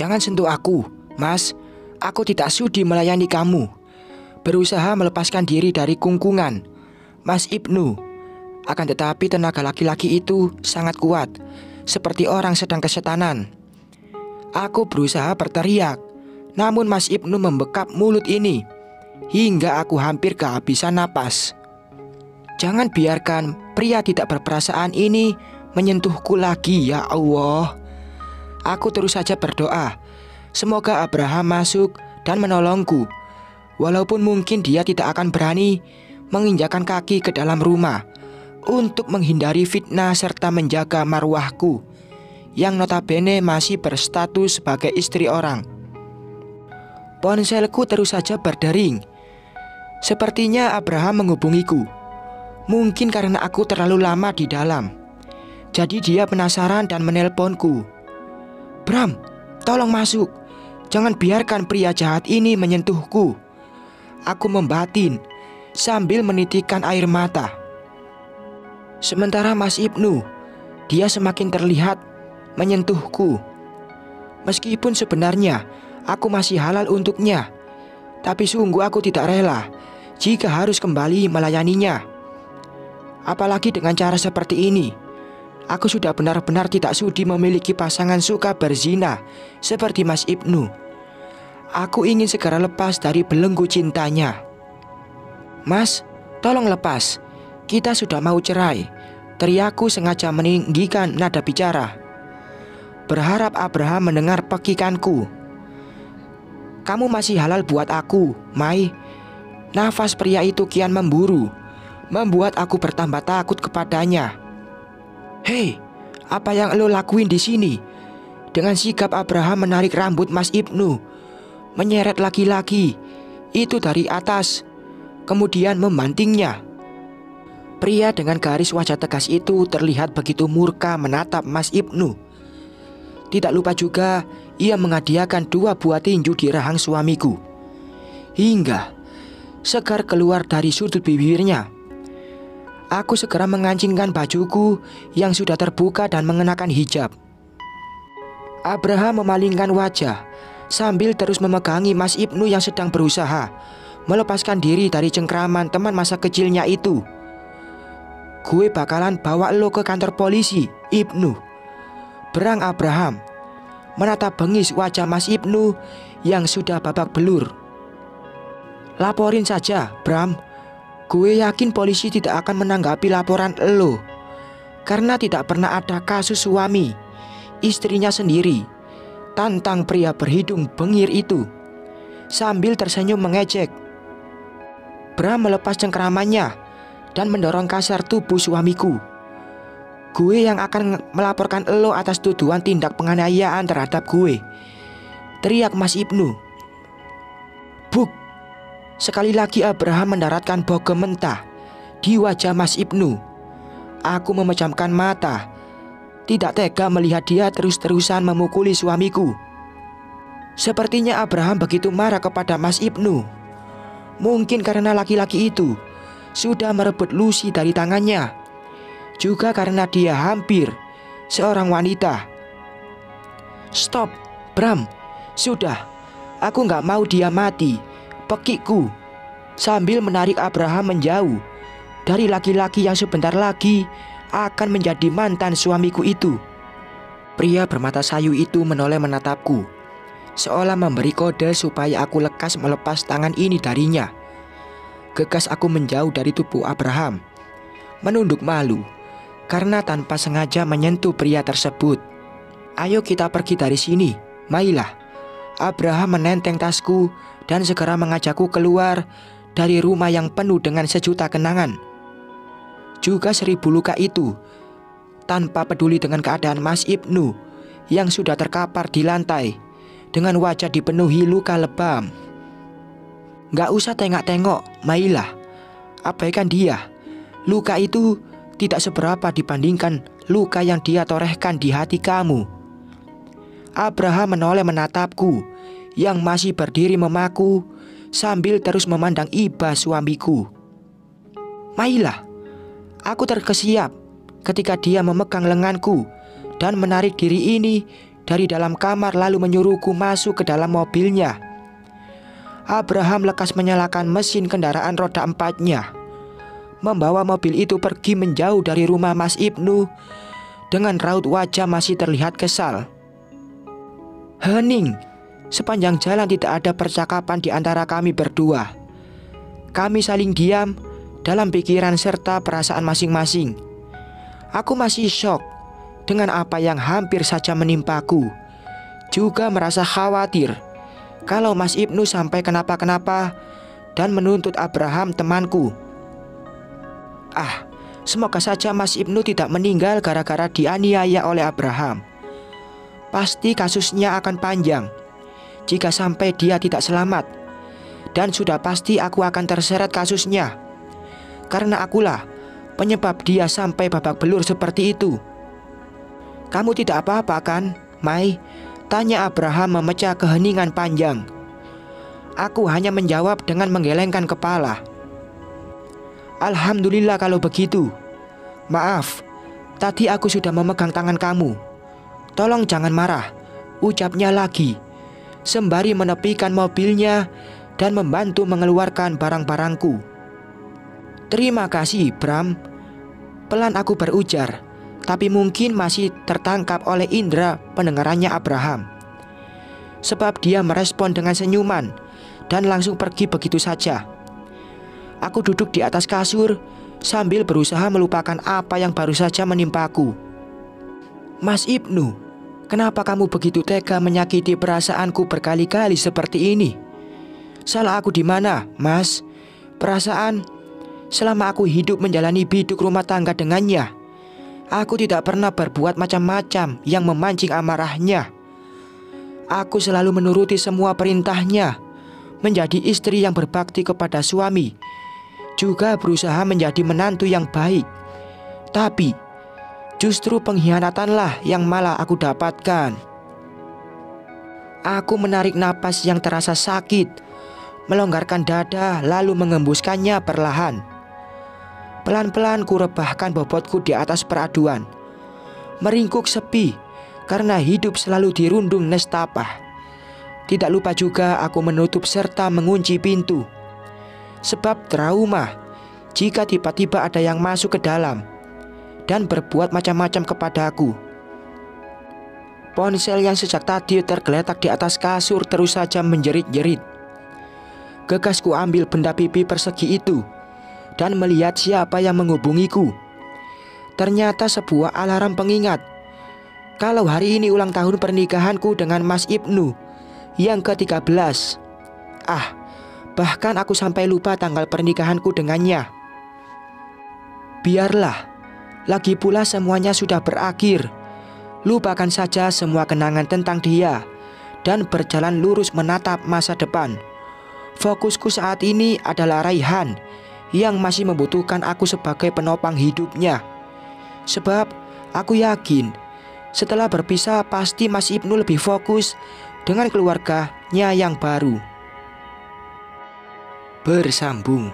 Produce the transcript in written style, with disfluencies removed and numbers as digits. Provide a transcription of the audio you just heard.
Jangan sentuh aku, Mas. Aku tidak sudi melayani kamu. Berusaha melepaskan diri dari kungkungan Mas Ibnu. Akan tetapi tenaga laki-laki itu sangat kuat, seperti orang sedang kesetanan. Aku berusaha berteriak, namun Mas Ibnu membekap mulut ini hingga aku hampir kehabisan napas. Jangan biarkan pria tidak berperasaan ini menyentuhku lagi, ya Allah. Aku terus saja berdoa, semoga Abraham masuk dan menolongku. Walaupun mungkin dia tidak akan berani menginjakkan kaki ke dalam rumah untuk menghindari fitnah serta menjaga marwahku yang notabene masih berstatus sebagai istri orang. Ponselku terus saja berdering. Sepertinya Abraham menghubungiku. Mungkin karena aku terlalu lama di dalam. Jadi dia penasaran dan menelponku. Bram, tolong masuk. Jangan biarkan pria jahat ini menyentuhku. Aku membatin sambil menitikkan air mata. Sementara Mas Ibnu, dia semakin terlihat menyentuhku. Meskipun sebenarnya aku masih halal untuknya, tapi sungguh aku tidak rela jika harus kembali melayaninya. Apalagi dengan cara seperti ini. Aku sudah benar-benar tidak sudi memiliki pasangan suka berzina seperti Mas Ibnu. Aku ingin segera lepas dari belenggu cintanya. Mas, tolong lepas. Kita sudah mau cerai. Teriakku sengaja meninggikan nada bicara, berharap Abraham mendengar pekikanku. Kamu masih halal buat aku, Mai. Nafas pria itu kian memburu, membuat aku bertambah takut kepadanya. Hei, apa yang lo lakuin di sini? Dengan sigap Abraham menarik rambut Mas Ibnu, menyeret laki-laki itu dari atas, kemudian membantingnya. Pria dengan garis wajah tegas itu terlihat begitu murka menatap Mas Ibnu. Tidak lupa juga ia menghadiahkan 2 buah tinju di rahang suamiku, hingga segar keluar dari sudut bibirnya. Aku segera mengancingkan bajuku yang sudah terbuka dan mengenakan hijab. Abraham memalingkan wajah sambil terus memegangi Mas Ibnu yang sedang berusaha melepaskan diri dari cengkraman teman masa kecilnya itu. Gue bakalan bawa lo ke kantor polisi, Ibnu, berang Abraham, menatap bengis wajah Mas Ibnu yang sudah babak belur. Laporin saja, Bram. Gue yakin polisi tidak akan menanggapi laporan lo, karena tidak pernah ada kasus suami istrinya sendiri, tantang pria berhidung bengir itu sambil tersenyum mengejek. Bram melepas cengkramannya dan mendorong kasar tubuh suamiku. Gue yang akan melaporkan lo atas tuduhan tindak penganiayaan terhadap gue, teriak Mas Ibnu. Buk! Sekali lagi Abraham mendaratkan bogem mentah di wajah Mas Ibnu. Aku memejamkan mata, tidak tega melihat dia terus-terusan memukuli suamiku. Sepertinya Abraham begitu marah kepada Mas Ibnu. Mungkin karena laki-laki itu sudah merebut Lucy dari tangannya, juga karena dia hampir seorang wanita. Stop, Bram. Sudah, aku gak mau dia mati, pekikku, sambil menarik Abraham menjauh dari laki-laki yang sebentar lagi akan menjadi mantan suamiku itu. Pria bermata sayu itu menoleh menatapku, seolah memberi kode supaya aku lekas melepas tangan ini darinya. Gegas aku menjauh dari tubuh Abraham, menunduk malu karena tanpa sengaja menyentuh pria tersebut. Ayo kita pergi dari sini, Mailah. Abraham menenteng tasku dan segera mengajakku keluar dari rumah yang penuh dengan sejuta kenangan, juga 1000 luka itu, tanpa peduli dengan keadaan Mas Ibnu yang sudah terkapar di lantai dengan wajah dipenuhi luka lebam. Gak usah tengok-tengok, Mailah. Abaikan dia. Luka itu tidak seberapa dibandingkan luka yang dia torehkan di hati kamu. Abraham menoleh menatapku yang masih berdiri memaku sambil terus memandang iba suamiku. Mailah. Aku terkesiap ketika dia memegang lenganku dan menarik diri ini dari dalam kamar lalu menyuruhku masuk ke dalam mobilnya. Abraham lekas menyalakan mesin kendaraan roda 4-nya, membawa mobil itu pergi menjauh dari rumah Mas Ibnu. Dengan raut wajah masih terlihat kesal. Hening. Sepanjang jalan tidak ada percakapan di antara kami berdua. Kami saling diam dalam pikiran serta perasaan masing-masing. Aku masih syok dengan apa yang hampir saja menimpaku. Juga merasa khawatir kalau Mas Ibnu sampai kenapa-kenapa dan menuntut Abraham temanku. Semoga saja Mas Ibnu tidak meninggal gara-gara dianiaya oleh Abraham. Pasti kasusnya akan panjang jika sampai dia tidak selamat. Dan sudah pasti aku akan terseret kasusnya, karena akulah penyebab dia sampai babak belur seperti itu. Kamu tidak apa-apa kan, Mai? Tanya Abraham memecah keheningan panjang. Aku hanya menjawab dengan menggelengkan kepala. Alhamdulillah kalau begitu. Maaf, tadi aku sudah memegang tangan kamu. Tolong jangan marah, ucapnya lagi, sembari menepikan mobilnya dan membantu mengeluarkan barang-barangku. Terima kasih, Bram. Pelan aku berujar, tapi mungkin masih tertangkap oleh indera pendengarannya Abraham. Sebab dia merespon dengan senyuman dan langsung pergi begitu saja. Aku duduk di atas kasur sambil berusaha melupakan apa yang baru saja menimpaku. Mas Ibnu, kenapa kamu begitu tega menyakiti perasaanku berkali-kali seperti ini? Salah aku di mana, Mas? Perasaan selama aku hidup menjalani biduk rumah tangga dengannya, aku tidak pernah berbuat macam-macam yang memancing amarahnya. Aku selalu menuruti semua perintahnya, menjadi istri yang berbakti kepada suami, juga berusaha menjadi menantu yang baik. Tapi justru pengkhianatanlah yang malah aku dapatkan. Aku menarik napas yang terasa sakit, melonggarkan dada lalu mengembuskannya perlahan. Pelan-pelan ku rebahkan bobotku di atas peraduan. Meringkuk sepi karena hidup selalu dirundung nestapa. Tidak lupa juga aku menutup serta mengunci pintu. Sebab trauma jika tiba-tiba ada yang masuk ke dalam dan berbuat macam-macam kepadaku. Ponsel yang sejak tadi tergeletak di atas kasur terus saja menjerit-jerit. Gegas ku ambil benda pipi persegi itu dan melihat siapa yang menghubungiku. Ternyata sebuah alarm pengingat kalau hari ini ulang tahun pernikahanku dengan Mas Ibnu yang ke-13. Bahkan aku sampai lupa tanggal pernikahanku dengannya. Biarlah, lagi pula semuanya sudah berakhir. Lupakan saja semua kenangan tentang dia dan berjalan lurus menatap masa depan. Fokusku saat ini adalah Raihan yang masih membutuhkan aku sebagai penopang hidupnya. Sebab aku yakin setelah berpisah pasti Mas Ibnu lebih fokus dengan keluarganya yang baru. Bersambung.